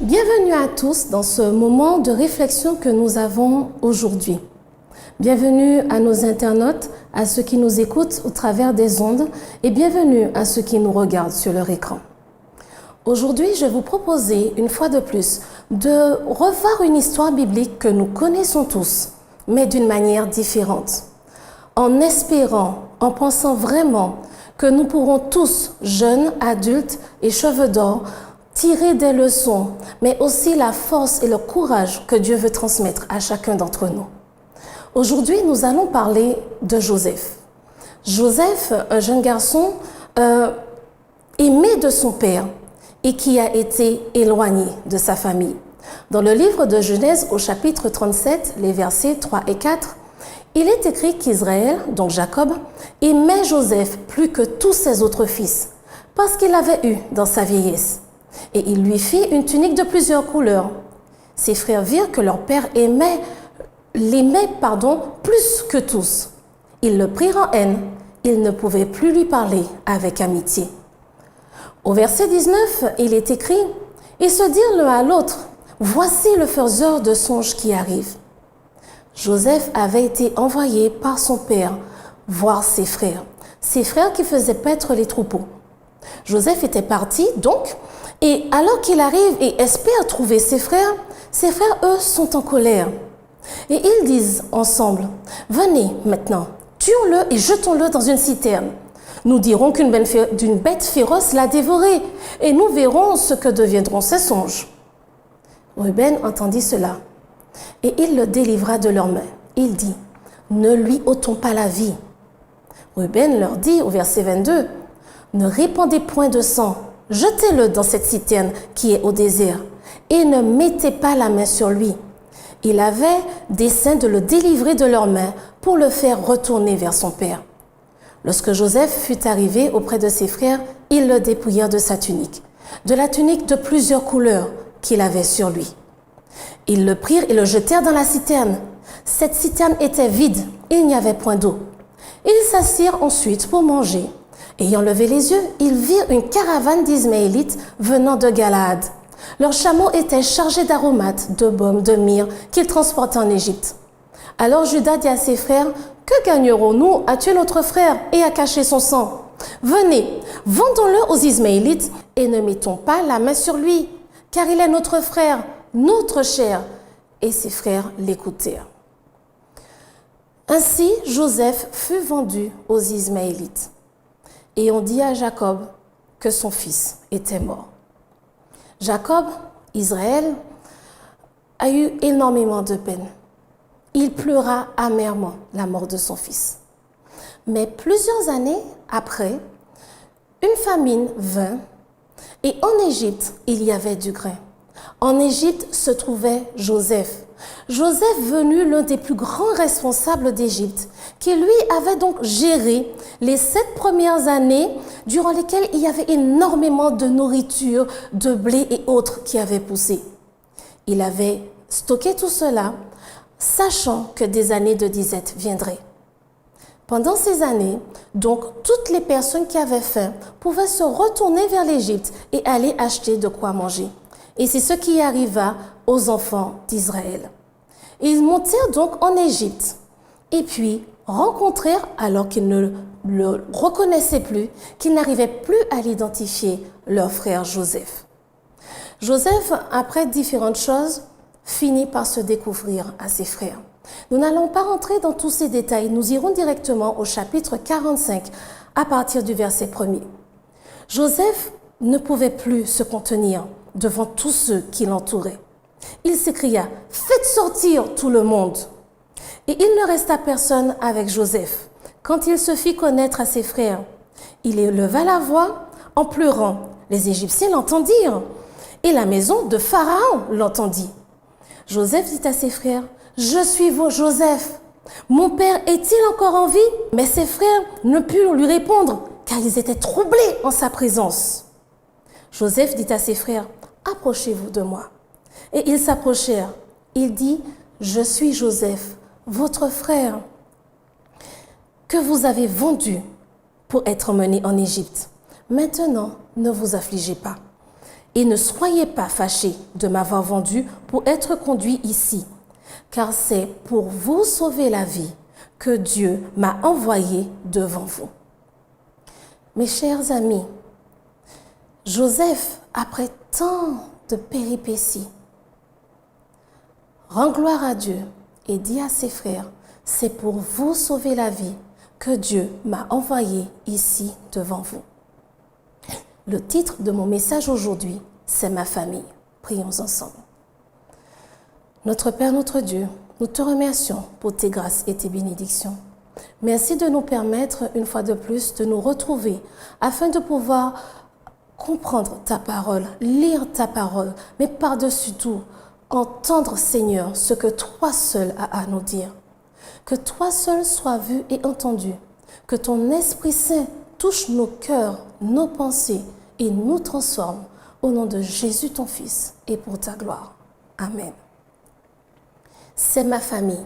Bienvenue à tous dans ce moment de réflexion que nous avons aujourd'hui. Bienvenue à nos internautes, à ceux qui nous écoutent au travers des ondes et bienvenue à ceux qui nous regardent sur leur écran. Aujourd'hui, je vais vous proposer une fois de plus de revoir une histoire biblique que nous connaissons tous, mais d'une manière différente. En espérant, en pensant vraiment que nous pourrons tous, jeunes, adultes et cheveux d'or, tirer des leçons, mais aussi la force et le courage que Dieu veut transmettre à chacun d'entre nous. Aujourd'hui, nous allons parler de Joseph. Joseph, un jeune garçon aimé de son père et qui a été éloigné de sa famille. Dans le livre de Genèse, au chapitre 37, les versets 3 et 4, il est écrit qu'Israël, donc Jacob, aimait Joseph plus que tous ses autres fils, parce qu'il l'avait eu dans sa vieillesse. Et il lui fit une tunique de plusieurs couleurs. Ses frères virent que leur père l'aimait plus que tous. Ils le prirent en haine. Ils ne pouvaient plus lui parler avec amitié. Au verset 19, il est écrit « Ils se dirent l'un à l'autre, voici le faiseur de songes qui arrive. » Joseph avait été envoyé par son père voir ses frères qui faisaient paître les troupeaux. Joseph était parti donc, et alors qu'il arrive et espère trouver ses frères, eux, sont en colère. Et ils disent ensemble, « Venez maintenant, tuons-le et jetons-le dans une citerne. Nous dirons d'une bête féroce l'a dévoré, et nous verrons ce que deviendront ses songes. » Ruben entendit cela, et il le délivra de leurs mains. Il dit, « Ne lui ôtons pas la vie. » Ruben leur dit au verset 22, « Ne répandez point de sang, jetez-le dans cette citerne qui est au désert, et ne mettez pas la main sur lui. » Il avait dessein de le délivrer de leurs mains pour le faire retourner vers son père. Lorsque Joseph fut arrivé auprès de ses frères, ils le dépouillèrent de sa tunique, de la tunique de plusieurs couleurs qu'il avait sur lui. Ils le prirent et le jetèrent dans la citerne. Cette citerne était vide, il n'y avait point d'eau. Ils s'assirent ensuite pour manger. Ayant levé les yeux, ils virent une caravane d'Ismaélites venant de Galaad. Leurs chameaux étaient chargés d'aromates, de baume, de myrrhe qu'ils transportaient en Égypte. Alors Juda dit à ses frères, « Que gagnerons-nous à tuer notre frère et à cacher son sang? Venez, vendons-le aux Ismaélites et ne mettons pas la main sur lui, car il est notre frère, notre chair. » Et ses frères l'écoutèrent. Ainsi, Joseph fut vendu aux Ismaélites. Et on dit à Jacob que son fils était mort. Jacob, Israël, a eu énormément de peine. Il pleura amèrement la mort de son fils. Mais plusieurs années après, une famine vint et en Égypte, il y avait du grain. En Égypte se trouvait Joseph. Joseph venu l'un des plus grands responsables d'Égypte, qui lui avait donc géré les 7 premières années durant lesquelles il y avait énormément de nourriture, de blé et autres qui avaient poussé. Il avait stocké tout cela, sachant que des années de disette viendraient. Pendant ces années, donc, toutes les personnes qui avaient faim pouvaient se retourner vers l'Égypte et aller acheter de quoi manger. Et c'est ce qui arriva aux enfants d'Israël. Ils montèrent donc en Égypte et puis rencontrèrent, alors qu'ils ne le reconnaissaient plus, qu'ils n'arrivaient plus à l'identifier, leur frère Joseph. Joseph, après différentes choses, finit par se découvrir à ses frères. Nous n'allons pas rentrer dans tous ces détails, nous irons directement au chapitre 45 à partir du verset 1er. Joseph ne pouvait plus se contenir devant tous ceux qui l'entouraient. Il s'écria « Faites sortir tout le monde !» Et il ne resta personne avec Joseph. Quand il se fit connaître à ses frères, il éleva la voix en pleurant. Les Égyptiens l'entendirent et la maison de Pharaon l'entendit. Joseph dit à ses frères « Je suis Joseph. Mon père est-il encore en vie ?» Mais ses frères ne purent lui répondre car ils étaient troublés en sa présence. Joseph dit à ses frères « Approchez-vous de moi. » Et ils s'approchèrent. Il dit « Je suis Joseph, votre frère, que vous avez vendu pour être emmené en Égypte. Maintenant, ne vous affligez pas. Et ne soyez pas fâchés de m'avoir vendu pour être conduit ici, car c'est pour vous sauver la vie que Dieu m'a envoyé devant vous. » Mes chers amis, Joseph, après tant de péripéties, rend gloire à Dieu et dit à ses frères, « C'est pour vous sauver la vie que Dieu m'a envoyé ici devant vous. » Le titre de mon message aujourd'hui, c'est ma famille. Prions ensemble. Notre Père, notre Dieu, nous te remercions pour tes grâces et tes bénédictions. Merci de nous permettre, une fois de plus, de nous retrouver afin de pouvoir comprendre ta parole, lire ta parole, mais par-dessus tout, entendre, Seigneur, ce que toi seul as à nous dire. Que toi seul sois vu et entendu. Que ton Esprit Saint touche nos cœurs, nos pensées et nous transforme. Au nom de Jésus, ton Fils, et pour ta gloire. Amen. C'est ma famille.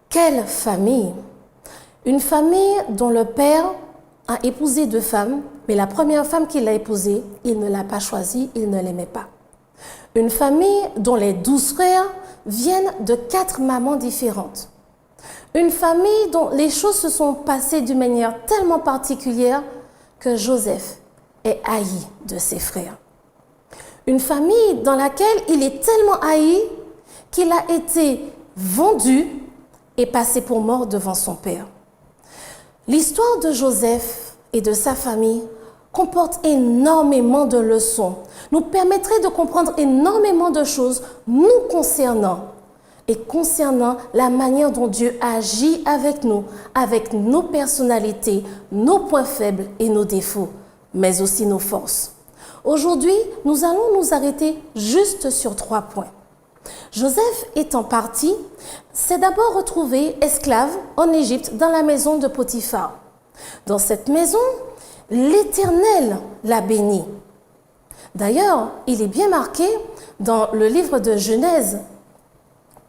Quelle famille! Une famille dont le père a épousé 2 femmes, mais la première femme qu'il a épousée, il ne l'a pas choisie, il ne l'aimait pas. Une famille dont les 12 frères viennent de 4 mamans différentes. Une famille dont les choses se sont passées d'une manière tellement particulière que Joseph est haï de ses frères. Une famille dans laquelle il est tellement haï qu'il a été vendu et passé pour mort devant son père. L'histoire de Joseph et de sa famille comporte énormément de leçons, nous permettrait de comprendre énormément de choses nous concernant et concernant la manière dont Dieu agit avec nous, avec nos personnalités, nos points faibles et nos défauts, mais aussi nos forces. Aujourd'hui, nous allons nous arrêter juste sur 3 points. Joseph étant parti, s'est d'abord retrouvé esclave en Égypte dans la maison de Potiphar. Dans cette maison, l'Éternel l'a béni. D'ailleurs, il est bien marqué dans le livre de Genèse,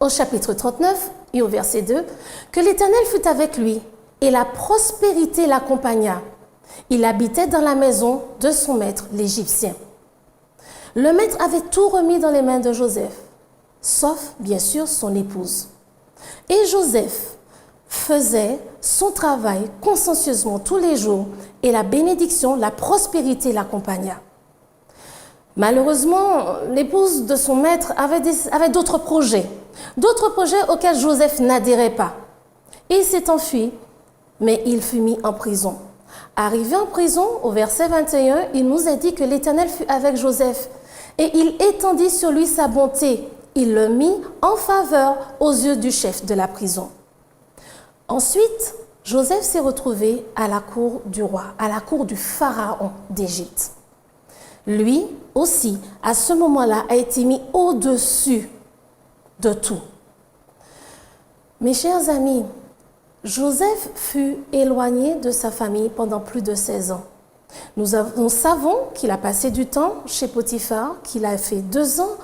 au chapitre 39 et au verset 2, que l'Éternel fut avec lui et la prospérité l'accompagna. Il habitait dans la maison de son maître, l'Égyptien. Le maître avait tout remis dans les mains de Joseph, sauf bien sûr son épouse. Et Joseph faisait son travail consciencieusement tous les jours et la bénédiction, la prospérité l'accompagna. Malheureusement, l'épouse de son maître avait d'autres projets auxquels Joseph n'adhérait pas. Il s'est enfui, mais il fut mis en prison. Arrivé en prison, au verset 21, il nous a dit que l'Éternel fut avec Joseph et il étendit sur lui sa bonté. Il le mit en faveur aux yeux du chef de la prison. Ensuite, Joseph s'est retrouvé à la cour du roi, à la cour du pharaon d'Égypte. Lui aussi, à ce moment-là, a été mis au-dessus de tout. Mes chers amis, Joseph fut éloigné de sa famille pendant plus de 16 ans. Nous savons qu'il a passé du temps chez Potiphar, qu'il a fait 2 ans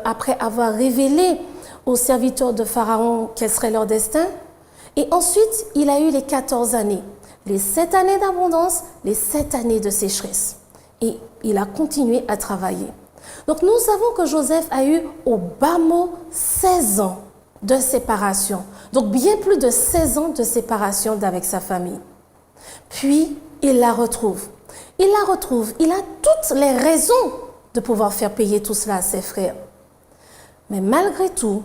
après avoir révélé aux serviteurs de Pharaon quel serait leur destin. Et ensuite, il a eu les 14 années, les 7 années d'abondance, les 7 années de sécheresse. Et il a continué à travailler. Donc nous savons que Joseph a eu au bas mot 16 ans de séparation. Donc bien plus de 16 ans de séparation d'avec sa famille. Puis il la retrouve. Il a toutes les raisons de pouvoir faire payer tout cela à ses frères. Mais malgré tout,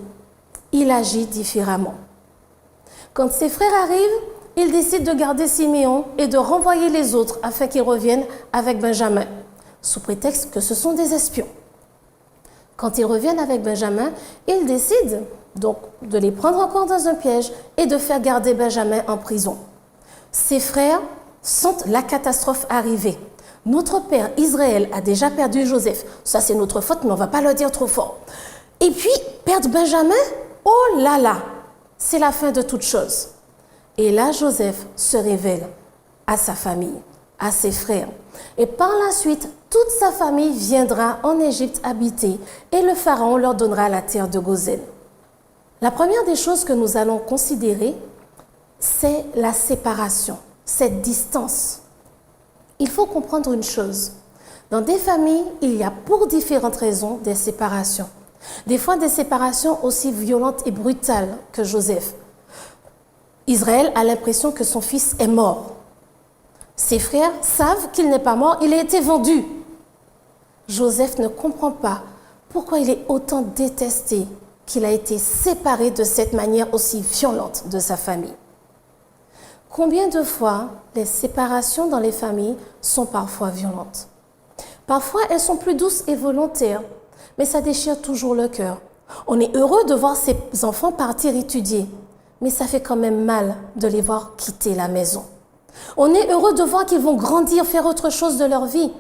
il agit différemment. Quand ses frères arrivent, il décide de garder Siméon et de renvoyer les autres afin qu'ils reviennent avec Benjamin, sous prétexte que ce sont des espions. Quand ils reviennent avec Benjamin, il décide donc de les prendre encore dans un piège et de faire garder Benjamin en prison. Ses frères sentent la catastrophe arriver. Notre père Israël a déjà perdu Joseph. Ça, c'est notre faute, mais on ne va pas le dire trop fort. Et puis, perdre Benjamin, oh là là, c'est la fin de toute chose. Et là, Joseph se révèle à sa famille, à ses frères. Et par la suite, toute sa famille viendra en Égypte habiter et le pharaon leur donnera la terre de Goshen. La première des choses que nous allons considérer, c'est la séparation, cette distance. Il faut comprendre une chose, Dans des familles, il y a pour différentes raisons des séparations. Des fois, des séparations aussi violentes et brutales que Joseph. Israël a l'impression que son fils est mort. Ses frères savent qu'il n'est pas mort, il a été vendu. Joseph ne comprend pas pourquoi il est autant détesté, qu'il a été séparé de cette manière aussi violente de sa famille. Combien de fois les séparations dans les familles sont parfois violentes? Parfois, elles sont plus douces et volontaires, mais ça déchire toujours le cœur. On est heureux de voir ses enfants partir étudier, mais ça fait quand même mal de les voir quitter la maison. On est heureux de voir qu'ils vont grandir, faire autre chose de leur vie.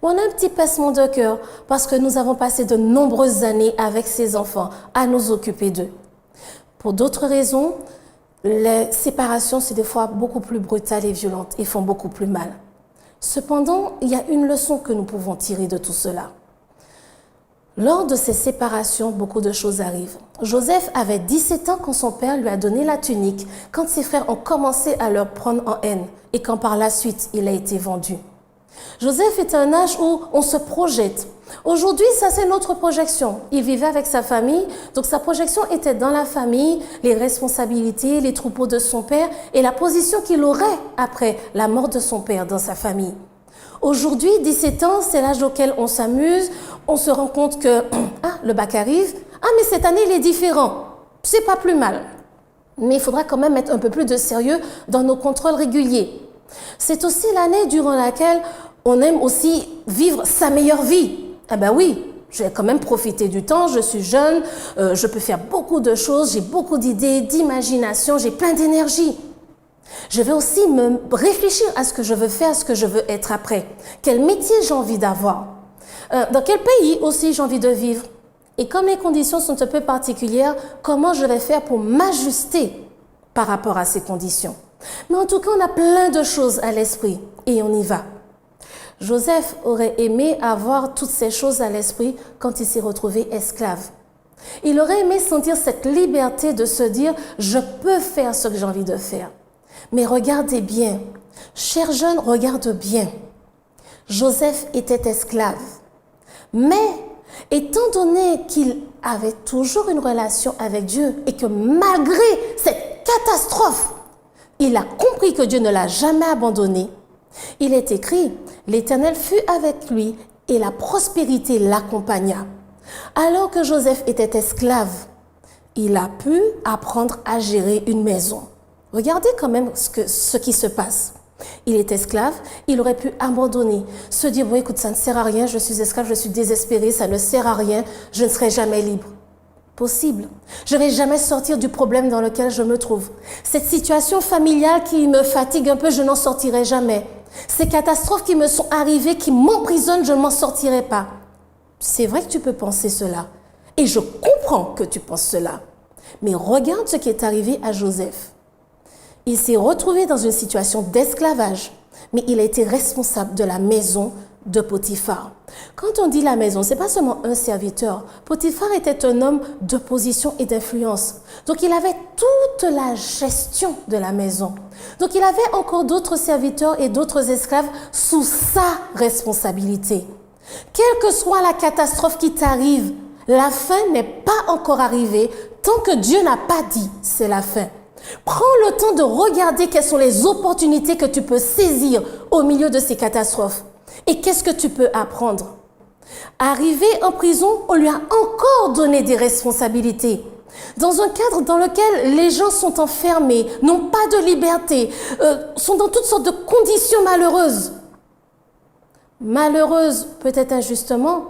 Mais on a un petit pincement de cœur parce que nous avons passé de nombreuses années avec ces enfants à nous occuper d'eux. Pour d'autres raisons, les séparations, c'est des fois beaucoup plus brutales et violentes et font beaucoup plus mal. Cependant, il y a une leçon que nous pouvons tirer de tout cela. Lors de ces séparations, beaucoup de choses arrivent. Joseph avait 17 ans quand son père lui a donné la tunique, quand ses frères ont commencé à le prendre en haine et quand par la suite, il a été vendu. Joseph est à un âge où on se projette. Aujourd'hui, ça c'est notre projection. Il vivait avec sa famille, donc sa projection était dans la famille, les responsabilités, les troupeaux de son père et la position qu'il aurait après la mort de son père dans sa famille. Aujourd'hui, 17 ans, c'est l'âge auquel on s'amuse, on se rend compte que le bac arrive, mais cette année il est différent, c'est pas plus mal. Mais il faudra quand même mettre un peu plus de sérieux dans nos contrôles réguliers. C'est aussi l'année durant laquelle on aime aussi vivre sa meilleure vie. Ah ben oui, je vais quand même profiter du temps, je suis jeune, je peux faire beaucoup de choses, j'ai beaucoup d'idées, d'imagination, j'ai plein d'énergie. Je vais aussi me réfléchir à ce que je veux faire, à ce que je veux être après. Quel métier j'ai envie d'avoir? Dans quel pays aussi j'ai envie de vivre? Et comme les conditions sont un peu particulières, comment je vais faire pour m'ajuster par rapport à ces conditions? Mais en tout cas, on a plein de choses à l'esprit et on y va. Joseph aurait aimé avoir toutes ces choses à l'esprit quand il s'est retrouvé esclave. Il aurait aimé sentir cette liberté de se dire « je peux faire ce que j'ai envie de faire ». Mais regardez bien, chers jeunes, regarde bien. Joseph était esclave. Mais étant donné qu'il avait toujours une relation avec Dieu et que malgré cette catastrophe, il a compris que Dieu ne l'a jamais abandonné, il est écrit, l'Éternel fut avec lui et la prospérité l'accompagna. Alors que Joseph était esclave, il a pu apprendre à gérer une maison. Regardez quand même ce qui se passe. Il est esclave, il aurait pu abandonner, se dire, bon écoute, ça ne sert à rien, je suis esclave, je suis désespéré, ça ne sert à rien, je ne serai jamais libre. Possible. Je ne vais jamais sortir du problème dans lequel je me trouve. Cette situation familiale qui me fatigue un peu, je n'en sortirai jamais. Ces catastrophes qui me sont arrivées, qui m'emprisonnent, je ne m'en sortirai pas. C'est vrai que tu peux penser cela. Et je comprends que tu penses cela. Mais regarde ce qui est arrivé à Joseph. Il s'est retrouvé dans une situation d'esclavage, mais il a été responsable de la maison de Potiphar. Quand on dit la maison, ce n'est pas seulement un serviteur. Potiphar était un homme de position et d'influence. Donc il avait toute la gestion de la maison. Donc il avait encore d'autres serviteurs et d'autres esclaves sous sa responsabilité. Quelle que soit la catastrophe qui t'arrive, la fin n'est pas encore arrivée tant que Dieu n'a pas dit c'est la fin. Prends le temps de regarder quelles sont les opportunités que tu peux saisir au milieu de ces catastrophes. Et qu'est-ce que tu peux apprendre? Arrivé en prison, on lui a encore donné des responsabilités. Dans un cadre dans lequel les gens sont enfermés, n'ont pas de liberté, sont dans toutes sortes de conditions malheureuses. Malheureuses, peut-être injustement,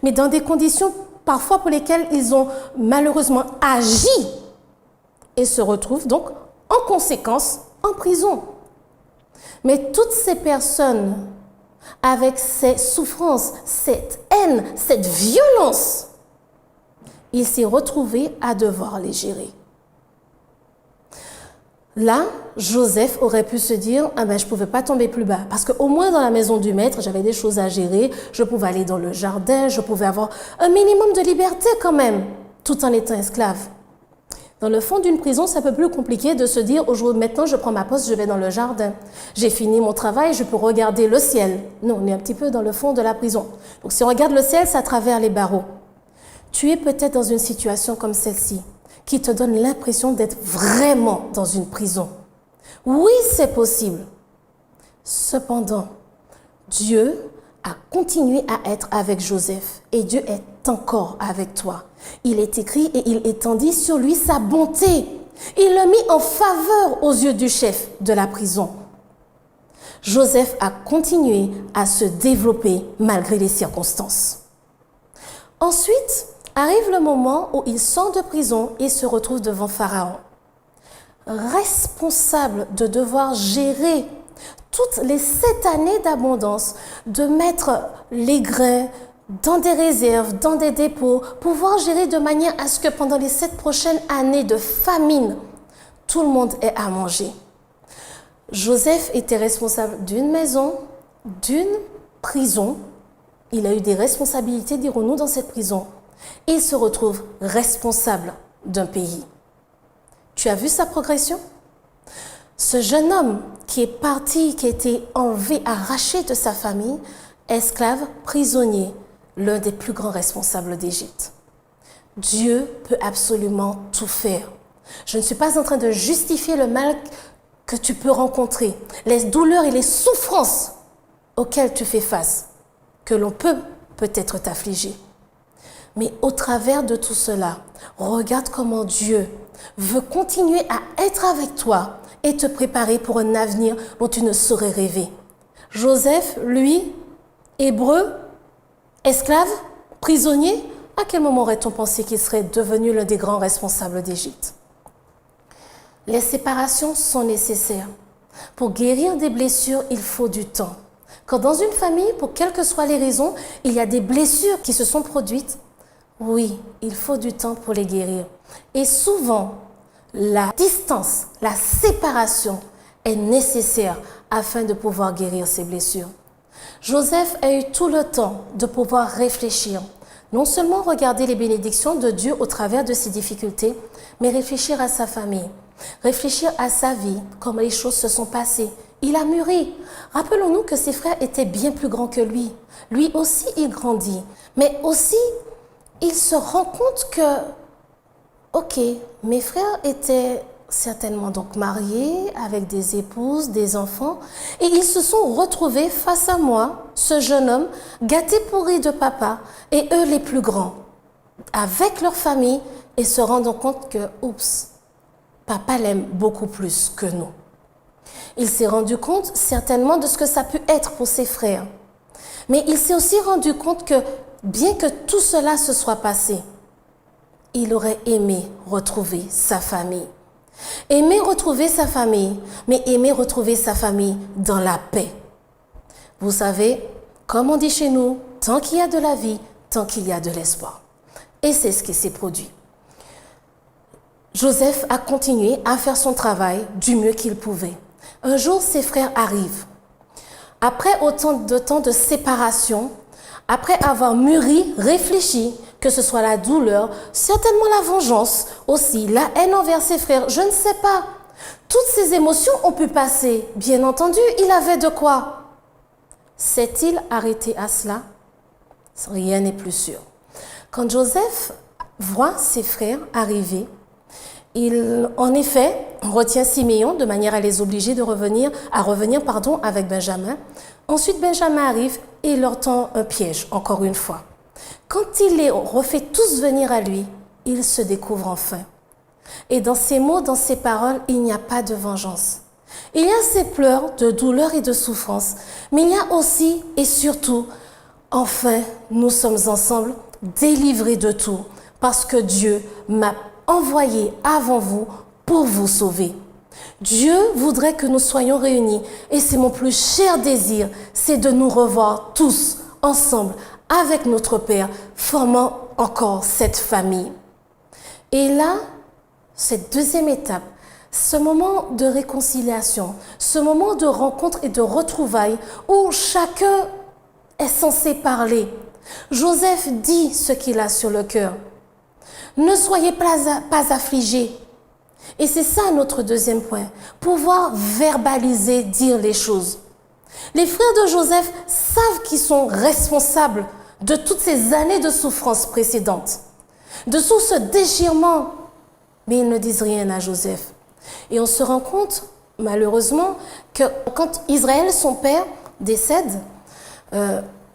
mais dans des conditions parfois pour lesquelles ils ont malheureusement agi et se retrouvent donc en conséquence en prison. Mais toutes ces personnes, avec ces souffrances, cette haine, cette violence, il s'est retrouvé à devoir les gérer. Là, Joseph aurait pu se dire, je ne pouvais pas tomber plus bas. Parce qu'au moins dans la maison du maître, j'avais des choses à gérer. Je pouvais aller dans le jardin, je pouvais avoir un minimum de liberté quand même, tout en étant esclave. Dans le fond d'une prison, c'est un peu plus compliqué de se dire maintenant je prends ma poste, je vais dans le jardin. J'ai fini mon travail, je peux regarder le ciel. Non, on est un petit peu dans le fond de la prison. Donc si on regarde le ciel, c'est à travers les barreaux. Tu es peut-être dans une situation comme celle-ci qui te donne l'impression d'être vraiment dans une prison. Oui, c'est possible. Cependant, Dieu a continué à être avec Joseph et Dieu est encore avec toi. Il est écrit et il étendit sur lui sa bonté. Il le mit en faveur aux yeux du chef de la prison. Joseph a continué à se développer malgré les circonstances. Ensuite, arrive le moment où il sort de prison et se retrouve devant Pharaon. Responsable de devoir gérer toutes les 7 années d'abondance, de mettre les grains dans des réserves, dans des dépôts, pouvoir gérer de manière à ce que pendant les 7 prochaines années de famine, tout le monde ait à manger. Joseph était responsable d'une maison, d'une prison. Il a eu des responsabilités, dirons-nous, dans cette prison. Il se retrouve responsable d'un pays. Tu as vu sa progression? Ce jeune homme qui est parti, qui a été enlevé, arraché de sa famille, esclave, prisonnier, l'un des plus grands responsables d'Égypte. Dieu peut absolument tout faire. Je ne suis pas en train de justifier le mal que tu peux rencontrer, les douleurs et les souffrances auxquelles tu fais face, que l'on peut peut-être t'affliger. Mais au travers de tout cela, regarde comment Dieu veut continuer à être avec toi et te préparer pour un avenir dont tu ne saurais rêver. Joseph, lui, hébreu, esclave, prisonnier, à quel moment aurait-on pensé qu'il serait devenu l'un des grands responsables d'Égypte? Les séparations sont nécessaires. Pour guérir des blessures, il faut du temps. Quand dans une famille, pour quelles que soient les raisons, il y a des blessures qui se sont produites, oui, il faut du temps pour les guérir. Et souvent, la distance, la séparation est nécessaire afin de pouvoir guérir ces blessures. Joseph a eu tout le temps de pouvoir réfléchir, non seulement regarder les bénédictions de Dieu au travers de ses difficultés, mais réfléchir à sa famille, réfléchir à sa vie, comment les choses se sont passées. Il a mûri. Rappelons-nous que ses frères étaient bien plus grands que lui. Lui aussi, il grandit. Mais aussi, il se rend compte que, ok, mes frères étaient certainement donc mariés, avec des épouses, des enfants, et ils se sont retrouvés face à moi, ce jeune homme, gâté pourri de papa, et eux les plus grands, avec leur famille, et se rendant compte que, oups, papa l'aime beaucoup plus que nous. Il s'est rendu compte certainement de ce que ça a pu être pour ses frères. Mais il s'est aussi rendu compte que, bien que tout cela se soit passé, il aurait aimé retrouver sa famille. Aimer retrouver sa famille, mais aimer retrouver sa famille dans la paix. Vous savez, comme on dit chez nous, tant qu'il y a de la vie, tant qu'il y a de l'espoir. Et c'est ce qui s'est produit. Joseph a continué à faire son travail du mieux qu'il pouvait. Un jour, ses frères arrivent. Après autant de temps de séparation, après avoir mûri, réfléchi, que ce soit la douleur, certainement la vengeance aussi, la haine envers ses frères, je ne sais pas. Toutes ces émotions ont pu passer. Bien entendu, il avait de quoi. S'est-il arrêté à cela? Rien n'est plus sûr. Quand Joseph voit ses frères arriver, il, en effet, retient Siméon de manière à les obliger à revenir avec Benjamin. Ensuite, Benjamin arrive et il leur tend un piège, encore une fois. Quand il les refait tous venir à lui, il se découvre enfin. Et dans ses mots, dans ses paroles, il n'y a pas de vengeance. Il y a ces pleurs de douleur et de souffrance, mais il y a aussi et surtout, enfin, nous sommes ensemble, délivrés de tout, parce que Dieu m'a envoyé avant vous pour vous sauver. Dieu voudrait que nous soyons réunis et c'est mon plus cher désir, c'est de nous revoir tous ensemble avec notre Père, formant encore cette famille. Et là, cette deuxième étape, ce moment de réconciliation, ce moment de rencontre et de retrouvailles où chacun est censé parler. Joseph dit ce qu'il a sur le cœur. Ne soyez pas affligés, Et c'est ça notre deuxième point, pouvoir verbaliser, dire les choses. Les frères de Joseph savent qu'ils sont responsables de toutes ces années de souffrance précédentes, de tout ce déchirement, mais ils ne disent rien à Joseph. Et on se rend compte, malheureusement, que quand Israël, son père, décède,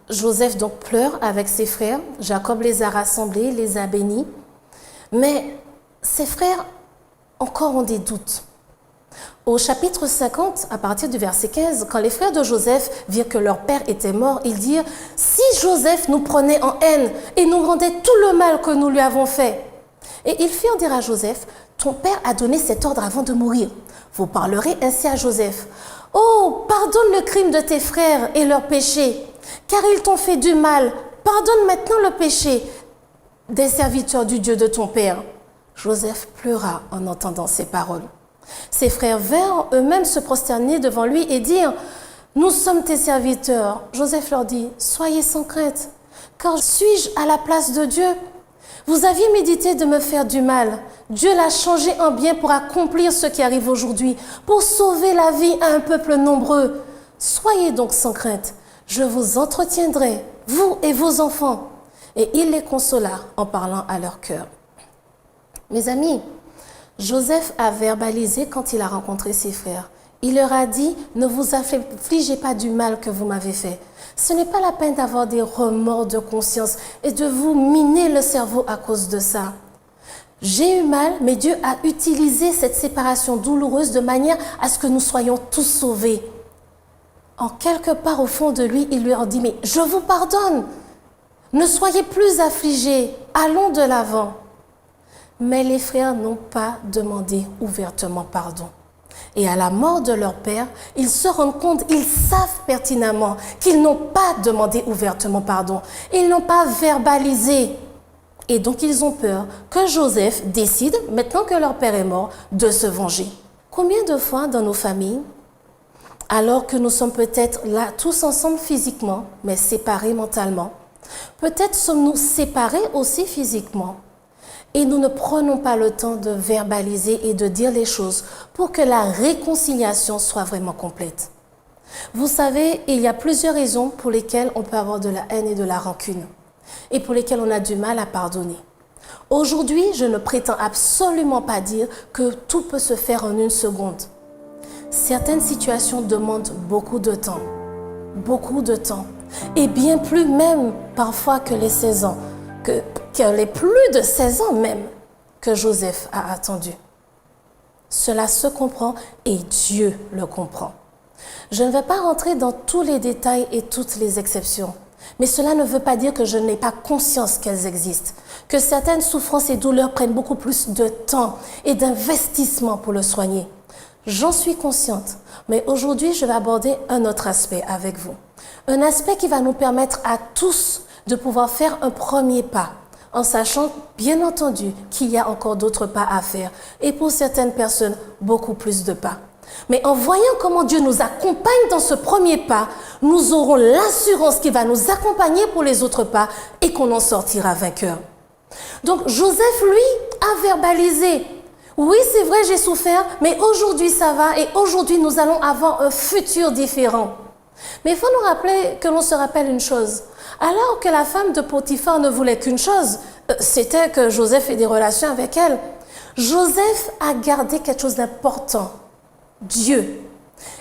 Joseph donc pleure avec ses frères, Jacob les a rassemblés, les a bénis, mais ses frères encore ont des doutes. Au chapitre 50, à partir du verset 15, quand les frères de Joseph virent que leur père était mort, ils dirent « Si Joseph nous prenait en haine et nous rendait tout le mal que nous lui avons fait !» Et ils firent dire à Joseph « Ton père a donné cet ordre avant de mourir. Vous parlerez ainsi à Joseph. « Oh, pardonne le crime de tes frères et leurs péchés, car ils t'ont fait du mal. Pardonne maintenant le péché des serviteurs du Dieu de ton père. » Joseph pleura en entendant ces paroles. Ses frères vinrent eux-mêmes se prosterner devant lui et dirent « Nous sommes tes serviteurs. » Joseph leur dit « Soyez sans crainte, car suis-je à la place de Dieu? Vous aviez médité de me faire du mal. Dieu l'a changé en bien pour accomplir ce qui arrive aujourd'hui, pour sauver la vie à un peuple nombreux. Soyez donc sans crainte. Je vous entretiendrai, vous et vos enfants. » Et il les consola en parlant à leur cœur. Mes amis, Joseph a verbalisé quand il a rencontré ses frères. Il leur a dit « Ne vous affligez pas du mal que vous m'avez fait. Ce n'est pas la peine d'avoir des remords de conscience et de vous miner le cerveau à cause de ça. J'ai eu mal, mais Dieu a utilisé cette séparation douloureuse de manière à ce que nous soyons tous sauvés. » En quelque part au fond de lui, il leur dit « Mais je vous pardonne. Ne soyez plus affligés. Allons de l'avant. » Mais les frères n'ont pas demandé ouvertement pardon. Et à la mort de leur père, ils se rendent compte, ils savent pertinemment qu'ils n'ont pas demandé ouvertement pardon. Ils n'ont pas verbalisé. Et donc ils ont peur que Joseph décide, maintenant que leur père est mort, de se venger. Combien de fois dans nos familles, alors que nous sommes peut-être là tous ensemble physiquement, mais séparés mentalement, peut-être sommes-nous séparés aussi physiquement, et nous ne prenons pas le temps de verbaliser et de dire les choses pour que la réconciliation soit vraiment complète. Vous savez, il y a plusieurs raisons pour lesquelles on peut avoir de la haine et de la rancune et pour lesquelles on a du mal à pardonner. Aujourd'hui, je ne prétends absolument pas dire que tout peut se faire en une seconde. Certaines situations demandent beaucoup de temps, et bien plus même parfois que les 16 ans, que les plus de 16 ans même que Joseph a attendu. Cela se comprend et Dieu le comprend. Je ne vais pas rentrer dans tous les détails et toutes les exceptions, mais cela ne veut pas dire que je n'ai pas conscience qu'elles existent, que certaines souffrances et douleurs prennent beaucoup plus de temps et d'investissement pour le soigner. J'en suis consciente, mais aujourd'hui je vais aborder un autre aspect avec vous. Un aspect qui va nous permettre à tous de pouvoir faire un premier pas, en sachant bien entendu qu'il y a encore d'autres pas à faire et pour certaines personnes beaucoup plus de pas. Mais en voyant comment Dieu nous accompagne dans ce premier pas, nous aurons l'assurance qu'il va nous accompagner pour les autres pas et qu'on en sortira vainqueur. Donc Joseph, lui, a verbalisé. Oui, c'est vrai, j'ai souffert, mais aujourd'hui ça va et aujourd'hui nous allons avoir un futur différent. Mais il faut nous rappeler que l'on se rappelle une chose. Alors que la femme de Potiphar ne voulait qu'une chose, c'était que Joseph ait des relations avec elle. Joseph a gardé quelque chose d'important, Dieu.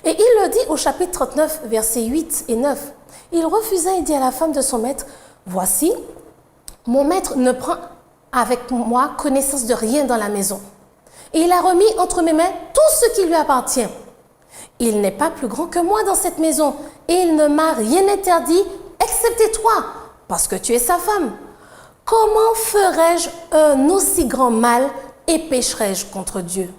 Et il le dit au chapitre 39, versets 8 et 9. Il refusa et dit à la femme de son maître, « Voici, mon maître ne prend avec moi connaissance de rien dans la maison. Et il a remis entre mes mains tout ce qui lui appartient. Il n'est pas plus grand que moi dans cette maison, et il ne m'a rien interdit, excepté toi, parce que tu es sa femme. Comment ferais-je un aussi grand mal et pécherais-je contre Dieu? »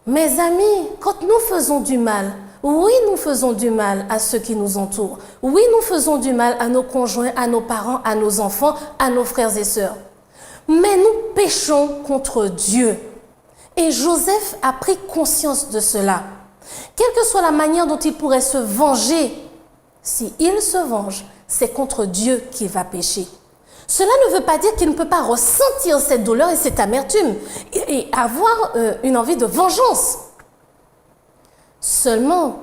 Mes amis, quand nous faisons du mal, oui, nous faisons du mal à ceux qui nous entourent. Oui, nous faisons du mal à nos conjoints, à nos parents, à nos enfants, à nos frères et sœurs. Mais nous péchons contre Dieu. Et Joseph a pris conscience de cela. Quelle que soit la manière dont il pourrait se venger, si il se venge, c'est contre Dieu qu'il va pécher. Cela ne veut pas dire qu'il ne peut pas ressentir cette douleur et cette amertume et avoir une envie de vengeance. Seulement,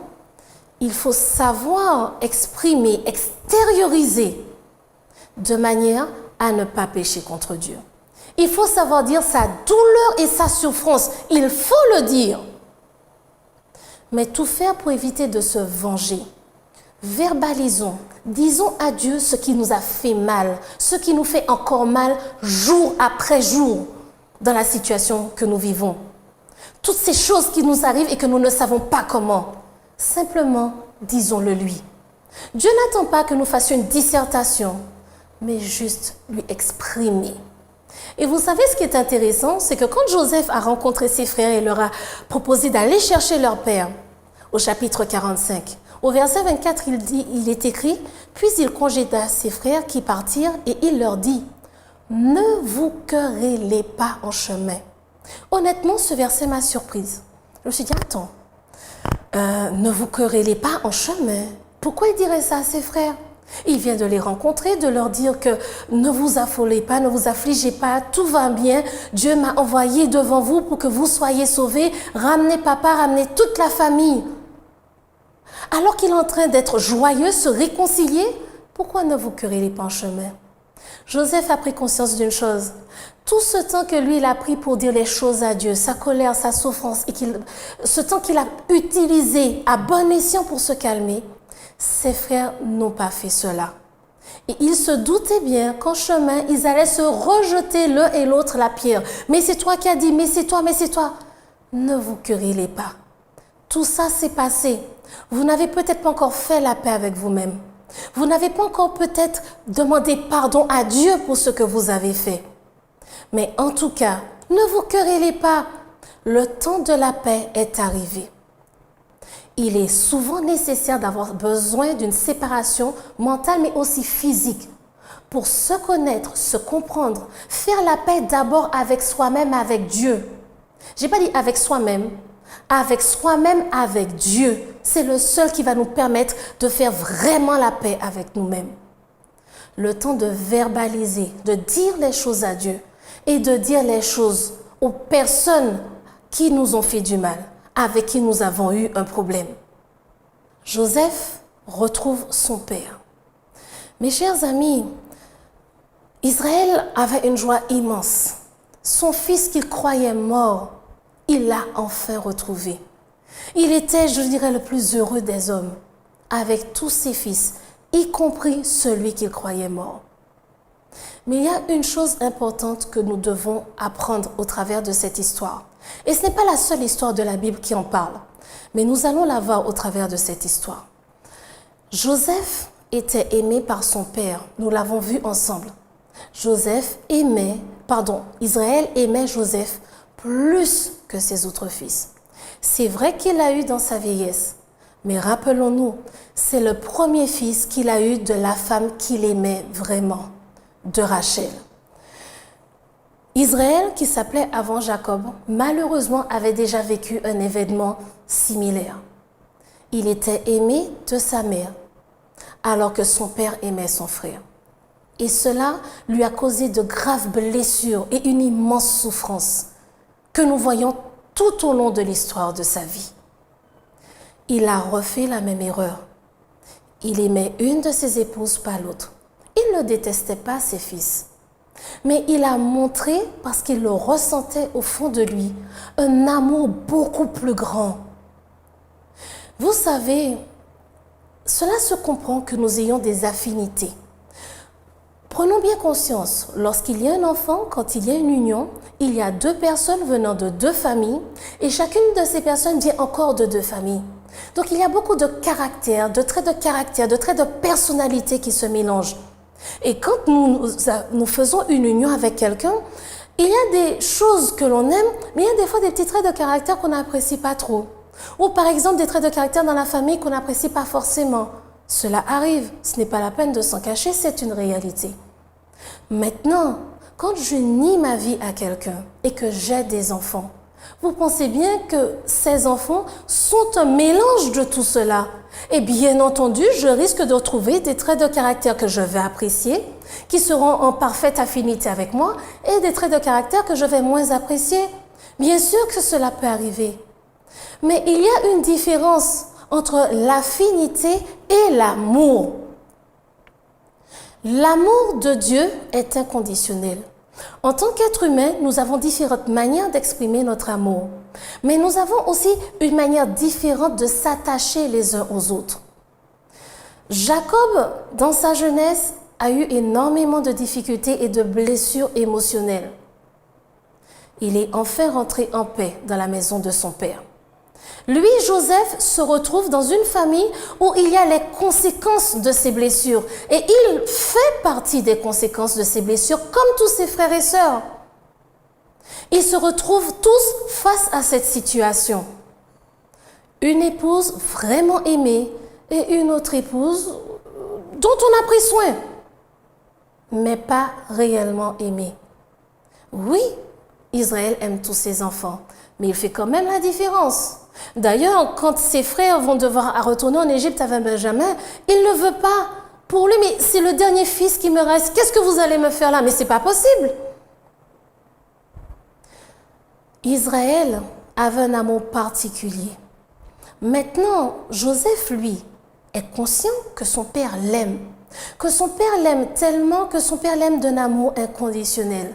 il faut savoir exprimer, extérioriser de manière à ne pas pécher contre Dieu. Il faut savoir dire sa douleur et sa souffrance. Il faut le dire. Mais tout faire pour éviter de se venger. Verbalisons, disons à Dieu ce qui nous a fait mal, ce qui nous fait encore mal jour après jour dans la situation que nous vivons. Toutes ces choses qui nous arrivent et que nous ne savons pas comment. Simplement, disons-le lui. Dieu n'attend pas que nous fassions une dissertation, mais juste lui exprimer. Et vous savez ce qui est intéressant, c'est que quand Joseph a rencontré ses frères et leur a proposé d'aller chercher leur père, au chapitre 45, au verset 24, il est écrit, puis il congéda ses frères qui partirent et il leur dit, ne vous querellez pas en chemin. Honnêtement, ce verset m'a surprise. Je me suis dit, attends, ne vous querellez pas en chemin. Pourquoi il dirait ça à ses frères? Il vient de les rencontrer, de leur dire que ne vous affolez pas, ne vous affligez pas, tout va bien. Dieu m'a envoyé devant vous pour que vous soyez sauvés. Ramenez papa, ramenez toute la famille. Alors qu'il est en train d'être joyeux, se réconcilier, pourquoi ne vous querellez pas en chemin? Joseph a pris conscience d'une chose. Tout ce temps que lui, il a pris pour dire les choses à Dieu, sa colère, sa souffrance, et ce temps qu'il a utilisé à bon escient pour se calmer, ses frères n'ont pas fait cela. Et ils se doutaient bien qu'en chemin, ils allaient se rejeter l'un et l'autre la pierre. Mais c'est toi qui as dit, mais c'est toi, mais c'est toi. Ne vous querellez pas. Tout ça s'est passé. Vous n'avez peut-être pas encore fait la paix avec vous-même. Vous n'avez pas encore peut-être demandé pardon à Dieu pour ce que vous avez fait. Mais en tout cas, ne vous querellez pas. Le temps de la paix est arrivé. Il est souvent nécessaire d'avoir besoin d'une séparation mentale mais aussi physique pour se connaître, se comprendre, faire la paix d'abord avec soi-même, avec Dieu. Je n'ai pas dit avec soi-même, avec Dieu. C'est le seul qui va nous permettre de faire vraiment la paix avec nous-mêmes. Le temps de verbaliser, de dire les choses à Dieu et de dire les choses aux personnes qui nous ont fait du mal, avec qui nous avons eu un problème. Joseph retrouve son père. Mes chers amis, Israël avait une joie immense. Son fils qu'il croyait mort, il l'a enfin retrouvé. Il était, je dirais, le plus heureux des hommes, avec tous ses fils, y compris celui qu'il croyait mort. Mais il y a une chose importante que nous devons apprendre au travers de cette histoire. Et ce n'est pas la seule histoire de la Bible qui en parle, mais nous allons la voir au travers de cette histoire. Joseph était aimé par son père, nous l'avons vu ensemble. Israël aimait Joseph plus que ses autres fils. C'est vrai qu'il l'a eu dans sa vieillesse, mais rappelons-nous, c'est le premier fils qu'il a eu de la femme qu'il aimait vraiment, de Rachel. Israël, qui s'appelait avant Jacob, malheureusement avait déjà vécu un événement similaire. Il était aimé de sa mère, alors que son père aimait son frère. Et cela lui a causé de graves blessures et une immense souffrance que nous voyons tout au long de l'histoire de sa vie. Il a refait la même erreur. Il aimait une de ses épouses, pas l'autre. Il ne détestait pas ses fils. Mais il a montré, parce qu'il le ressentait au fond de lui, un amour beaucoup plus grand. Vous savez, cela se comprend que nous ayons des affinités. Prenons bien conscience, lorsqu'il y a un enfant, quand il y a une union, il y a deux personnes venant de deux familles et chacune de ces personnes vient encore de deux familles. Donc il y a beaucoup de caractères, de traits de personnalité qui se mélangent. Et quand nous faisons une union avec quelqu'un, il y a des choses que l'on aime, mais il y a des fois des petits traits de caractère qu'on n'apprécie pas trop. Ou par exemple des traits de caractère dans la famille qu'on n'apprécie pas forcément. Cela arrive, ce n'est pas la peine de s'en cacher, c'est une réalité. Maintenant, quand je nie ma vie à quelqu'un et que j'ai des enfants, Vous pensez bien que ces enfants sont un mélange de tout cela. Et bien entendu, je risque de retrouver des traits de caractère que je vais apprécier, qui seront en parfaite affinité avec moi, et des traits de caractère que je vais moins apprécier. Bien sûr que cela peut arriver. Mais il y a une différence entre l'affinité et l'amour. L'amour de Dieu est inconditionnel. En tant qu'être humain, nous avons différentes manières d'exprimer notre amour. Mais nous avons aussi une manière différente de s'attacher les uns aux autres. Jacob, dans sa jeunesse, a eu énormément de difficultés et de blessures émotionnelles. Il est enfin rentré en paix dans la maison de son père. Lui, Joseph, se retrouve dans une famille où il y a les conséquences de ses blessures. Et il fait partie des conséquences de ses blessures, comme tous ses frères et sœurs. Ils se retrouvent tous face à cette situation. Une épouse vraiment aimée et une autre épouse dont on a pris soin, mais pas réellement aimée. Oui, Israël aime tous ses enfants, mais il fait quand même la différence. D'ailleurs, quand ses frères vont devoir retourner en Égypte avec Benjamin, il ne veut pas. Pour lui, mais c'est le dernier fils qui me reste. Qu'est-ce que vous allez me faire là? Mais c'est pas possible. Israël avait un amour particulier. Maintenant, Joseph, lui, est conscient que son père l'aime. Que son père l'aime tellement que son père l'aime d'un amour inconditionnel.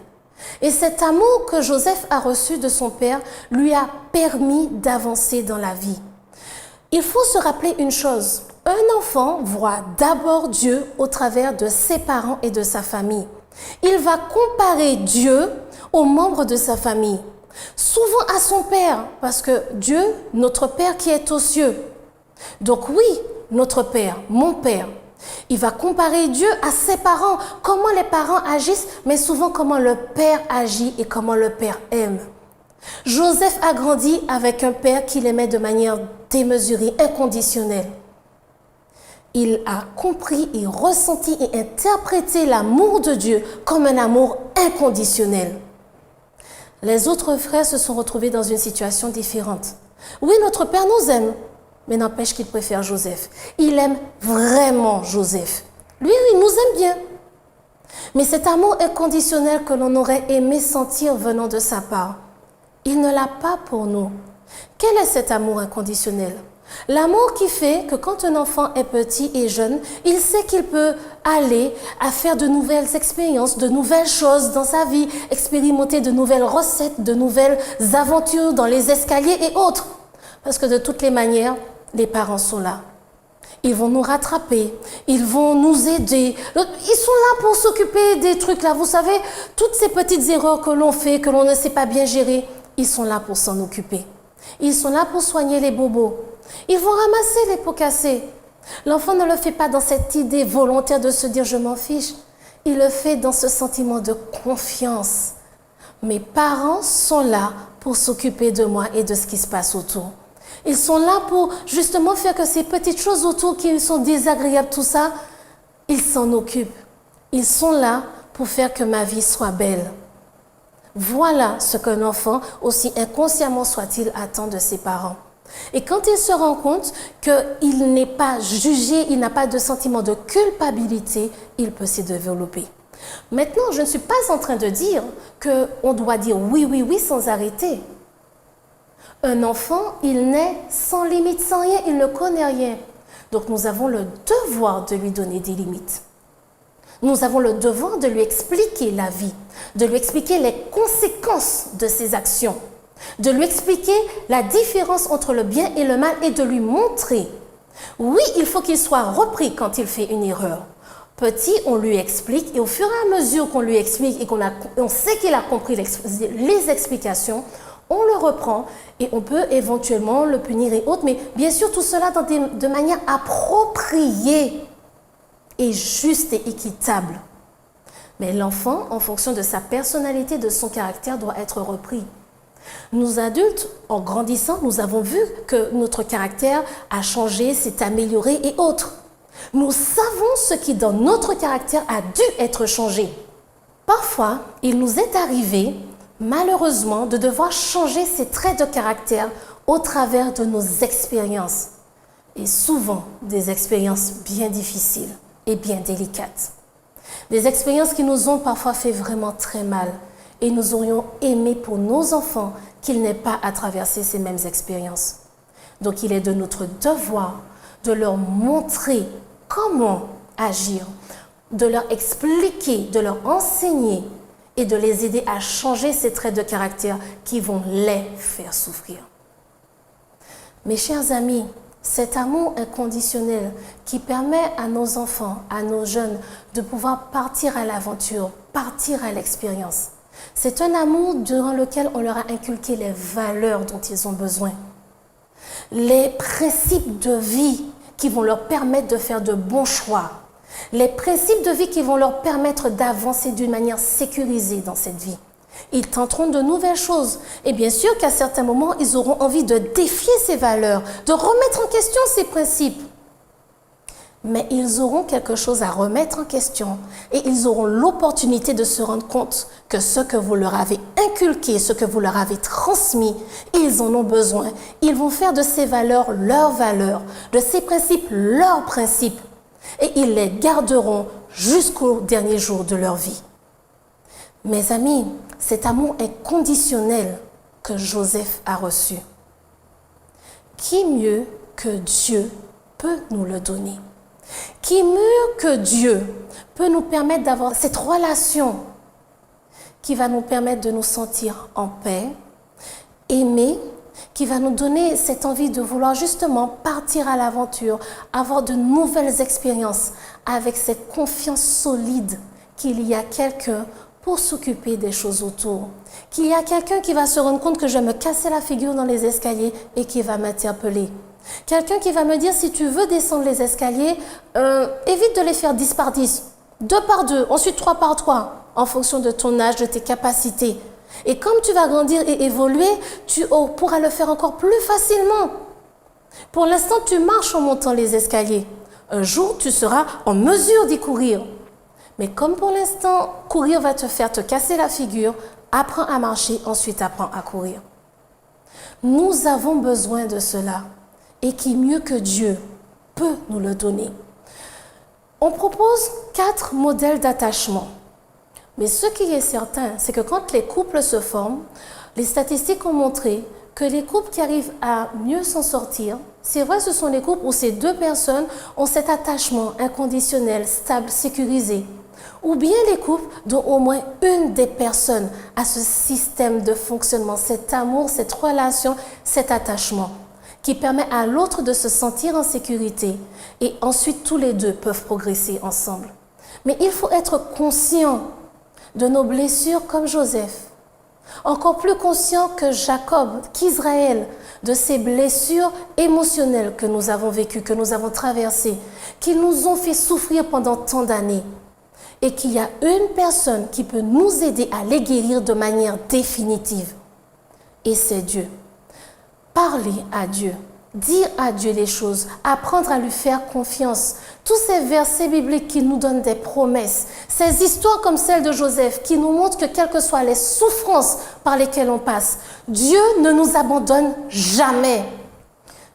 Et cet amour que Joseph a reçu de son père lui a permis d'avancer dans la vie. Il faut se rappeler une chose, un enfant voit d'abord Dieu au travers de ses parents et de sa famille. Il va comparer Dieu aux membres de sa famille, souvent à son père, parce que Dieu, notre Père qui est aux cieux. Donc oui, notre Père, mon Père. Il va comparer Dieu à ses parents, comment les parents agissent, mais souvent comment le père agit et comment le père aime. Joseph a grandi avec un père qui l'aimait de manière démesurée, inconditionnelle. Il a compris et ressenti et interprété l'amour de Dieu comme un amour inconditionnel. Les autres frères se sont retrouvés dans une situation différente. Oui, notre père nous aime, mais n'empêche qu'il préfère Joseph. Il aime vraiment Joseph. Lui, il nous aime bien. Mais cet amour inconditionnel que l'on aurait aimé sentir venant de sa part, il ne l'a pas pour nous. Quel est cet amour inconditionnel? L'amour qui fait que quand un enfant est petit et jeune, il sait qu'il peut aller à faire de nouvelles expériences, de nouvelles choses dans sa vie, expérimenter de nouvelles recettes, de nouvelles aventures dans les escaliers et autres. Parce que de toutes les manières, les parents sont là. Ils vont nous rattraper, ils vont nous aider. Ils sont là pour s'occuper des trucs là. Vous savez, toutes ces petites erreurs que l'on fait, que l'on ne sait pas bien gérer, ils sont là pour s'en occuper. Ils sont là pour soigner les bobos. Ils vont ramasser les pots cassés. L'enfant ne le fait pas dans cette idée volontaire de se dire « je m'en fiche ». Il le fait dans ce sentiment de confiance. Mes parents sont là pour s'occuper de moi et de ce qui se passe autour. Ils sont là pour justement faire que ces petites choses autour qui sont désagréables, tout ça, ils s'en occupent. Ils sont là pour faire que ma vie soit belle. Voilà ce qu'un enfant, aussi inconsciemment soit-il, attend de ses parents. Et quand il se rend compte qu'il n'est pas jugé, il n'a pas de sentiment de culpabilité, il peut s'y développer. Maintenant, je ne suis pas en train de dire qu'on doit dire oui, oui, oui sans arrêter. Un enfant, il naît sans limite, sans rien, il ne connaît rien. Donc nous avons le devoir de lui donner des limites. Nous avons le devoir de lui expliquer la vie, de lui expliquer les conséquences de ses actions, de lui expliquer la différence entre le bien et le mal et de lui montrer. Oui, il faut qu'il soit repris quand il fait une erreur. Petit, on lui explique et au fur et à mesure qu'on lui explique et qu'on sait qu'il a compris les explications, on le reprend et on peut éventuellement le punir et autres, mais bien sûr tout cela de manière appropriée et juste et équitable. Mais l'enfant, en fonction de sa personnalité, de son caractère, doit être repris. Nous adultes, en grandissant, nous avons vu que notre caractère a changé, s'est amélioré et autres. Nous savons ce qui dans notre caractère a dû être changé. Parfois, il nous est arrivé malheureusement, de devoir changer ces traits de caractère au travers de nos expériences. Et souvent, des expériences bien difficiles et bien délicates. Des expériences qui nous ont parfois fait vraiment très mal. Et nous aurions aimé pour nos enfants qu'ils n'aient pas à traverser ces mêmes expériences. Donc, il est de notre devoir de leur montrer comment agir, de leur expliquer, de leur enseigner et de les aider à changer ces traits de caractère qui vont les faire souffrir. Mes chers amis, cet amour inconditionnel qui permet à nos enfants, à nos jeunes, de pouvoir partir à l'aventure, partir à l'expérience, c'est un amour durant lequel on leur a inculqué les valeurs dont ils ont besoin, les principes de vie qui vont leur permettre de faire de bons choix, les principes de vie qui vont leur permettre d'avancer d'une manière sécurisée dans cette vie. Ils tenteront de nouvelles choses. Et bien sûr qu'à certains moments, ils auront envie de défier ces valeurs, de remettre en question ces principes. Mais ils auront quelque chose à remettre en question et ils auront l'opportunité de se rendre compte que ce que vous leur avez inculqué, ce que vous leur avez transmis, ils en ont besoin. Ils vont faire de ces valeurs leurs valeurs, de ces principes leurs principes et ils les garderont jusqu'au dernier jour de leur vie. Mes amis, cet amour inconditionnel que Joseph a reçu, qui mieux que Dieu peut nous le donner? Qui mieux que Dieu peut nous permettre d'avoir cette relation qui va nous permettre de nous sentir en paix, aimés, qui va nous donner cette envie de vouloir justement partir à l'aventure, avoir de nouvelles expériences avec cette confiance solide qu'il y a quelqu'un pour s'occuper des choses autour. Qu'il y a quelqu'un qui va se rendre compte que je vais me casser la figure dans les escaliers et qui va m'interpeller. Quelqu'un qui va me dire, si tu veux descendre les escaliers, évite de les faire 10 par 10, 2 par 2, ensuite 3 par 3, en fonction de ton âge, de tes capacités. Et comme tu vas grandir et évoluer, tu pourras le faire encore plus facilement. Pour l'instant, tu marches en montant les escaliers. Un jour, tu seras en mesure d'y courir. Mais comme pour l'instant, courir va te faire te casser la figure, apprends à marcher, ensuite apprends à courir. Nous avons besoin de cela. Et qui mieux que Dieu peut nous le donner. On propose 4 modèles d'attachement. Mais ce qui est certain, c'est que quand les couples se forment, les statistiques ont montré que les couples qui arrivent à mieux s'en sortir, c'est vrai, ce sont les couples où ces 2 personnes ont cet attachement inconditionnel, stable, sécurisé. Ou bien les couples dont au moins une des personnes a ce système de fonctionnement, cet amour, cette relation, cet attachement, qui permet à l'autre de se sentir en sécurité. Et ensuite, tous les 2 peuvent progresser ensemble. Mais il faut être conscient de nos blessures comme Joseph. Encore plus conscient que Jacob, qu'Israël, de ces blessures émotionnelles que nous avons vécues, que nous avons traversées, qui nous ont fait souffrir pendant tant d'années. Et qu'il y a une personne qui peut nous aider à les guérir de manière définitive. Et c'est Dieu. Parler à Dieu, dire à Dieu les choses, apprendre à lui faire confiance. Tous ces versets bibliques qui nous donnent des promesses, ces histoires comme celle de Joseph qui nous montrent que quelles que soient les souffrances par lesquelles on passe, Dieu ne nous abandonne jamais.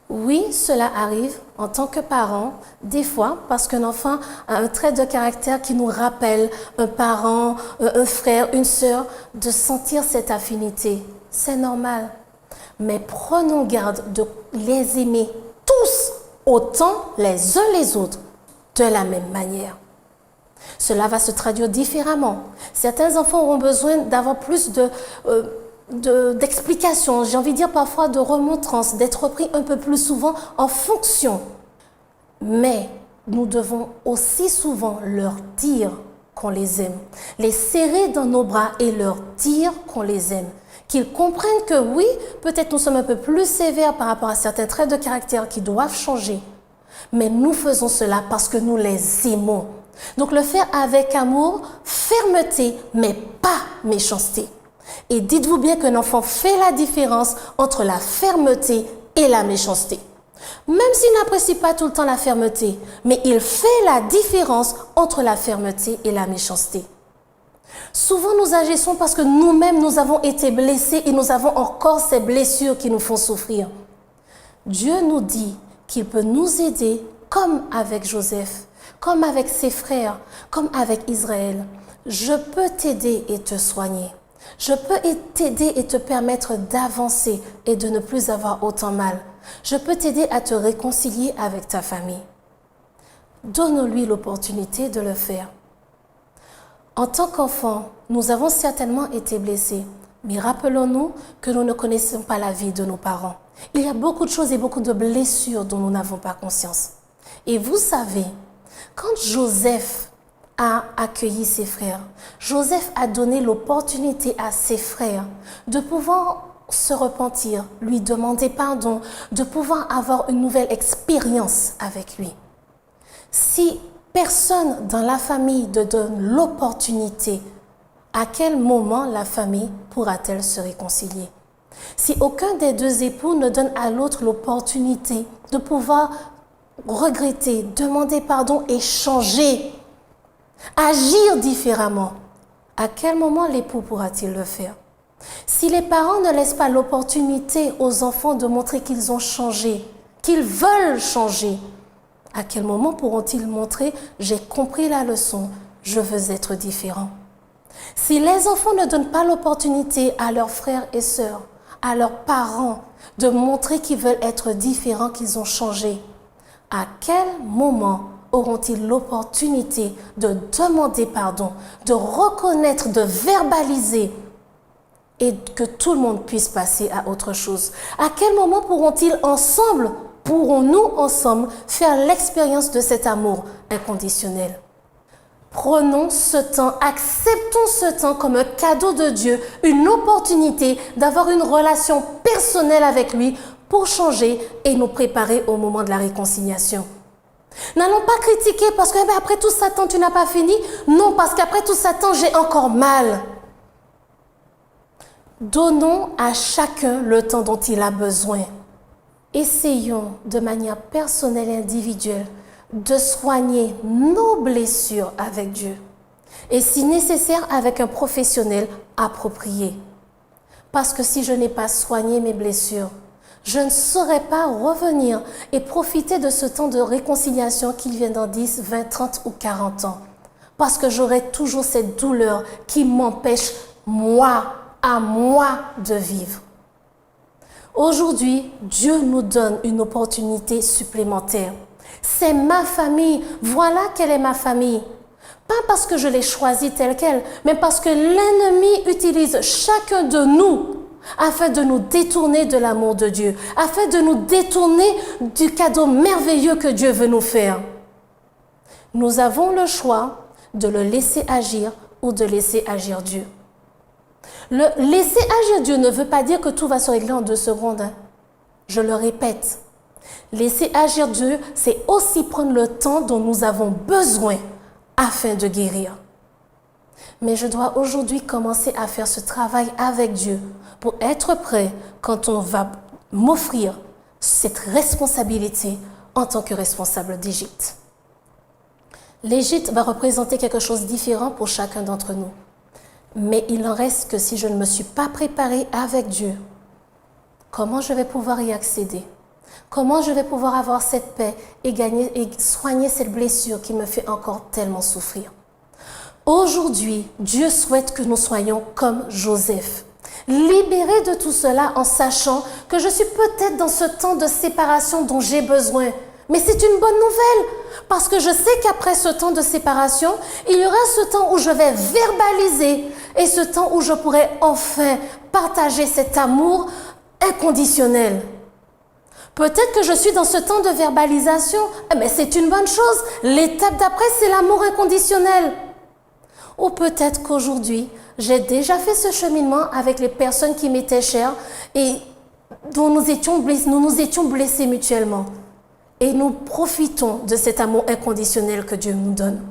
Oui, cela arrive en tant que parent, des fois, parce qu'un enfant a un trait de caractère qui nous rappelle un parent, un frère, une sœur, de sentir cette affinité. C'est normal. Mais prenons garde de les aimer tous autant les uns les autres, de la même manière. Cela va se traduire différemment. Certains enfants auront besoin d'avoir plus d'explications, j'ai envie de dire parfois de remontrances, d'être repris un peu plus souvent en fonction. Mais nous devons aussi souvent leur dire qu'on les aime, les serrer dans nos bras et leur dire qu'on les aime. Qu'ils comprennent que oui, peut-être nous sommes un peu plus sévères par rapport à certains traits de caractère qui doivent changer. Mais nous faisons cela parce que nous les aimons. Donc le faire avec amour, fermeté, mais pas méchanceté. Et dites-vous bien qu'un enfant fait la différence entre la fermeté et la méchanceté. Même s'il n'apprécie pas tout le temps la fermeté, mais il fait la différence entre la fermeté et la méchanceté. Souvent, nous agissons parce que nous-mêmes, nous avons été blessés et nous avons encore ces blessures qui nous font souffrir. Dieu nous dit qu'il peut nous aider comme avec Joseph, comme avec ses frères, comme avec Israël. Je peux t'aider et te soigner. Je peux t'aider et te permettre d'avancer et de ne plus avoir autant mal. Je peux t'aider à te réconcilier avec ta famille. Donne-lui l'opportunité de le faire. En tant qu'enfants, nous avons certainement été blessés, mais rappelons-nous que nous ne connaissons pas la vie de nos parents. Il y a beaucoup de choses et beaucoup de blessures dont nous n'avons pas conscience. Et vous savez, quand Joseph a accueilli ses frères, Joseph a donné l'opportunité à ses frères de pouvoir se repentir, lui demander pardon, de pouvoir avoir une nouvelle expérience avec lui. Si personne dans la famille ne donne l'opportunité, à quel moment la famille pourra-t-elle se réconcilier? Si aucun des deux époux ne donne à l'autre l'opportunité de pouvoir regretter, demander pardon et changer, agir différemment, à quel moment l'époux pourra-t-il le faire? Si les parents ne laissent pas l'opportunité aux enfants de montrer qu'ils ont changé, qu'ils veulent changer, à quel moment pourront-ils montrer « j'ai compris la leçon, je veux être différent ». Si les enfants ne donnent pas l'opportunité à leurs frères et sœurs, à leurs parents, de montrer qu'ils veulent être différents, qu'ils ont changé, à quel moment auront-ils l'opportunité de demander pardon, de reconnaître, de verbaliser et que tout le monde puisse passer à autre chose? À quel moment pourrons-nous ensemble faire l'expérience de cet amour inconditionnel? Prenons ce temps, acceptons ce temps comme un cadeau de Dieu, une opportunité d'avoir une relation personnelle avec lui pour changer et nous préparer au moment de la réconciliation. N'allons pas critiquer parce que après tout ça, tant tu n'as pas fini. Non, parce qu'après tout ça, tant j'ai encore mal. Donnons à chacun le temps dont il a besoin. Essayons de manière personnelle et individuelle de soigner nos blessures avec Dieu. Et si nécessaire, avec un professionnel approprié. Parce que si je n'ai pas soigné mes blessures, je ne saurais pas revenir et profiter de ce temps de réconciliation qui vient dans 10, 20, 30 ou 40 ans. Parce que j'aurai toujours cette douleur qui m'empêche, à moi, de vivre. Aujourd'hui, Dieu nous donne une opportunité supplémentaire. C'est ma famille. Voilà quelle est ma famille. Pas parce que je l'ai choisie telle qu'elle, mais parce que l'ennemi utilise chacun de nous afin de nous détourner de l'amour de Dieu, afin de nous détourner du cadeau merveilleux que Dieu veut nous faire. Nous avons le choix de le laisser agir ou de laisser agir Dieu. Le laisser agir Dieu ne veut pas dire que tout va se régler en 2 secondes. Je le répète. Laisser agir Dieu, c'est aussi prendre le temps dont nous avons besoin afin de guérir. Mais je dois aujourd'hui commencer à faire ce travail avec Dieu pour être prêt quand on va m'offrir cette responsabilité en tant que responsable d'Égypte. L'Égypte va représenter quelque chose de différent pour chacun d'entre nous. Mais il en reste que si je ne me suis pas préparée avec Dieu, comment je vais pouvoir y accéder? Comment je vais pouvoir avoir cette paix et gagner et soigner cette blessure qui me fait encore tellement souffrir? Aujourd'hui, Dieu souhaite que nous soyons comme Joseph, libérés de tout cela en sachant que je suis peut-être dans ce temps de séparation dont j'ai besoin. Mais c'est une bonne nouvelle parce que je sais qu'après ce temps de séparation, il y aura ce temps où je vais verbaliser et ce temps où je pourrai enfin partager cet amour inconditionnel. Peut-être que je suis dans ce temps de verbalisation, mais c'est une bonne chose. L'étape d'après, c'est l'amour inconditionnel. Ou peut-être qu'aujourd'hui, j'ai déjà fait ce cheminement avec les personnes qui m'étaient chères et dont nous nous étions blessés mutuellement. Et nous profitons de cet amour inconditionnel que Dieu nous donne.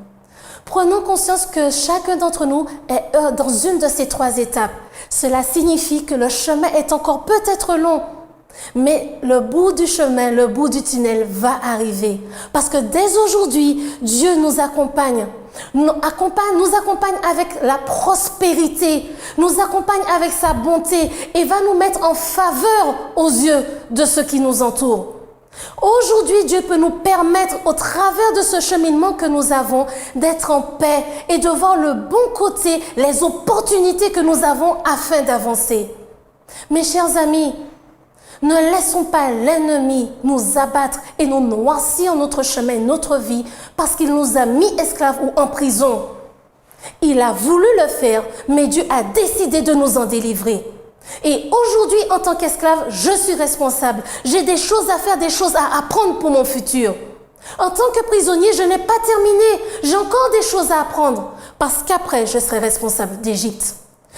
Prenons conscience que chacun d'entre nous est dans une de ces 3 étapes. Cela signifie que le chemin est encore peut-être long, mais le bout du chemin, le bout du tunnel va arriver. Parce que dès aujourd'hui, Dieu nous accompagne. nous accompagne avec la prospérité, nous accompagne avec sa bonté et va nous mettre en faveur aux yeux de ceux qui nous entourent. Aujourd'hui, Dieu peut nous permettre, au travers de ce cheminement que nous avons, d'être en paix et de voir le bon côté, les opportunités que nous avons afin d'avancer. Mes chers amis, ne laissons pas l'ennemi nous abattre et nous noircir notre chemin, notre vie, parce qu'il nous a mis esclaves ou en prison. Il a voulu le faire, mais Dieu a décidé de nous en délivrer. Et aujourd'hui, en tant qu'esclave, je suis responsable. J'ai des choses à faire, des choses à apprendre pour mon futur. En tant que prisonnier, je n'ai pas terminé. J'ai encore des choses à apprendre. Parce qu'après, je serai responsable d'Égypte.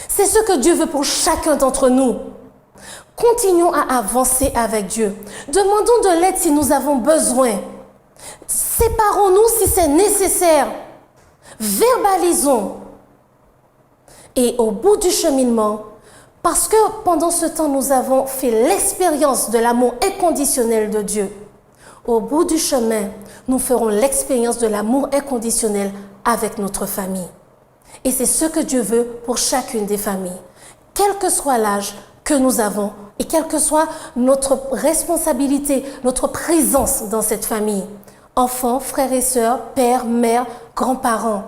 C'est ce que Dieu veut pour chacun d'entre nous. Continuons à avancer avec Dieu. Demandons de l'aide si nous avons besoin. Séparons-nous si c'est nécessaire. Verbalisons. Et au bout du cheminement, parce que pendant ce temps, nous avons fait l'expérience de l'amour inconditionnel de Dieu. Au bout du chemin, nous ferons l'expérience de l'amour inconditionnel avec notre famille. Et c'est ce que Dieu veut pour chacune des familles. Quel que soit l'âge que nous avons et quelle que soit notre responsabilité, notre présence dans cette famille. Enfants, frères et sœurs, pères, mères, grands-parents.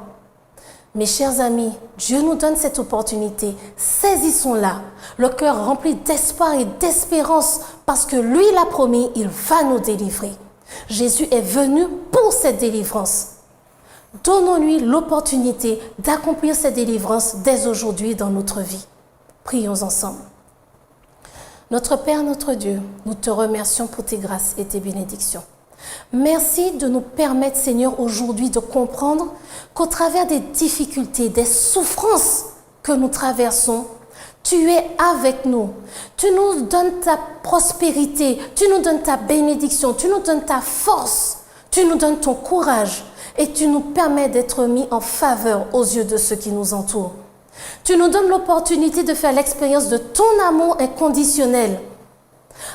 Mes chers amis, Dieu nous donne cette opportunité. Saisissons-la, le cœur rempli d'espoir et d'espérance, parce que lui l'a promis, il va nous délivrer. Jésus est venu pour cette délivrance. Donnons-lui l'opportunité d'accomplir cette délivrance dès aujourd'hui dans notre vie. Prions ensemble. Notre Père, notre Dieu, nous te remercions pour tes grâces et tes bénédictions. Merci de nous permettre, Seigneur, aujourd'hui de comprendre qu'au travers des difficultés, des souffrances que nous traversons, tu es avec nous. Tu nous donnes ta prospérité, tu nous donnes ta bénédiction, tu nous donnes ta force, tu nous donnes ton courage et tu nous permets d'être mis en faveur aux yeux de ceux qui nous entourent. Tu nous donnes l'opportunité de faire l'expérience de ton amour inconditionnel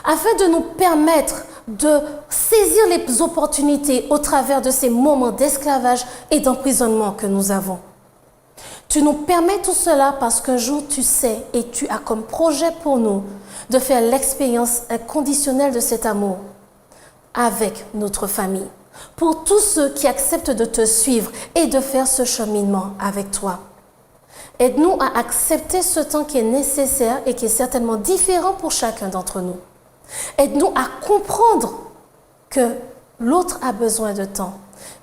afin de nous permettre de saisir les opportunités au travers de ces moments d'esclavage et d'emprisonnement que nous avons. Tu nous permets tout cela parce qu'un jour tu sais et tu as comme projet pour nous de faire l'expérience inconditionnelle de cet amour avec notre famille. Pour tous ceux qui acceptent de te suivre et de faire ce cheminement avec toi. Aide-nous à accepter ce temps qui est nécessaire et qui est certainement différent pour chacun d'entre nous. Aide-nous à comprendre que l'autre a besoin de temps.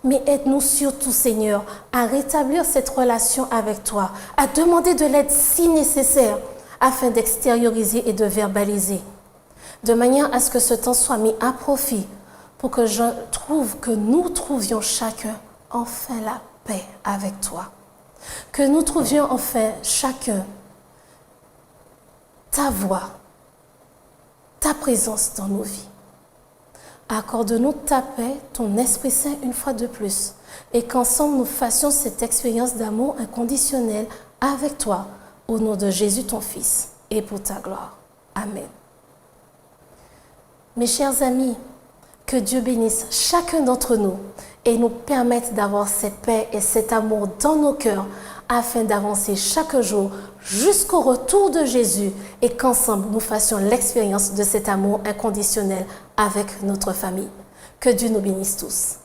Mais aide-nous surtout, Seigneur, à rétablir cette relation avec toi, à demander de l'aide si nécessaire afin d'extérioriser et de verbaliser. De manière à ce que ce temps soit mis à profit pour que nous trouvions chacun enfin la paix avec toi. Que nous trouvions enfin chacun ta voix, ta présence dans nos vies. Accorde-nous ta paix, ton Esprit Saint une fois de plus, et qu'ensemble nous fassions cette expérience d'amour inconditionnel avec toi, au nom de Jésus ton Fils, et pour ta gloire. Amen. Mes chers amis, que Dieu bénisse chacun d'entre nous et nous permette d'avoir cette paix et cet amour dans nos cœurs afin d'avancer chaque jour jusqu'au retour de Jésus et qu'ensemble nous fassions l'expérience de cet amour inconditionnel avec notre famille. Que Dieu nous bénisse tous.